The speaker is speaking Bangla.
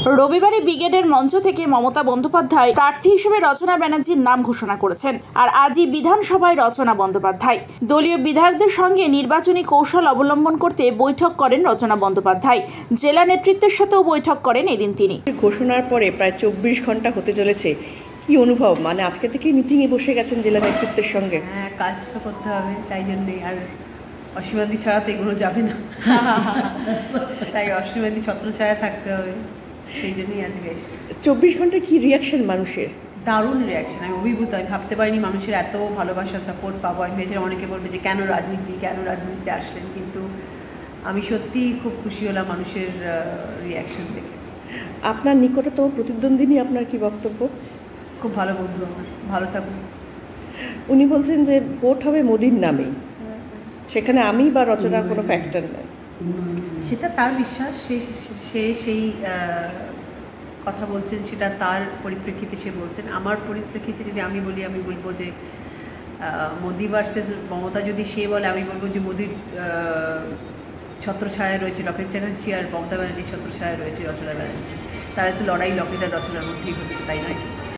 রবিবারে ব্রিগেডের মঞ্চ থেকে মমতা বন্দ্যোপাধ্যায় প্রার্থী হিসেবে রচনা ব্যানার্জির নাম ঘোষণা করেছেন। আর আজই বিধানসভায় রচনা বন্দ্যোপাধ্যায় দলীয় বিধায়কদের সঙ্গে নির্বাচনী কৌশল অবলম্বন করতে বৈঠক করেন রচনা বন্দ্যোপাধ্যায়। জেলা নেতৃত্বের সাথেও বৈঠক করেন এদিন তিনি। ঘোষণার পরে প্রায় 24 ঘন্টা হতে চলেছে, কি অনুভব? মানে আজকে থেকে মিটিংয়ে বসে গেছেন জেলা নেতৃত্বের সঙ্গে। হ্যাঁ, কাজ তো করতে হবে, তাই জন্যই। আর অসীমাদি ছাড়া তো এগুলো যাবে না, তাই অসীমাদি ছত্রছায়া থাকতে হবে, সেই জন্যই আজকে এসেছি। 24 ঘন্টা কি রিয়াকশন মানুষের? দারুণ রিয়াকশন, আমি অভিভূত। আমি ভাবতে পারিনি মানুষের এত ভালোবাসা, সাপোর্ট পাবো। আমি ভেবেছিলাম অনেকে বলবে যে কেন রাজনীতিতে আসলেন, কিন্তু আমি সত্যিই খুব খুশি হলাম মানুষের রিয়াকশন দেখে। আপনার নিকটতম প্রতিদ্বন্দ্বিনী আপনার কি বক্তব্য? খুব ভালো বন্ধু আমার, ভালো থাকুন। উনি বলছেন যে ভোট হবে মোদির নামে, সেখানে আমি বা রচনা কোনো ফ্যাক্টর নয়। সেটা তার বিশ্বাস, সে সেই কথা বলছেন, সেটা তার পরিপ্রেক্ষিতে সে বলছেন। আমার পরিপ্রেক্ষিতে যদি আমি বলি, আমি বলবো যে মোদি ভার্সেস মমতা যদি সে বলে, আমি বলবো যে মোদির ছত্রছায়া রয়েছে লকেট চ্যাটার্জি, আর মমতা ব্যানার্জির ছত্রছায়া রয়েছে রচনা ব্যানার্জি। তারা তো লড়াই লকেট আর রচনার মধ্যেই হচ্ছে, তাই নয়?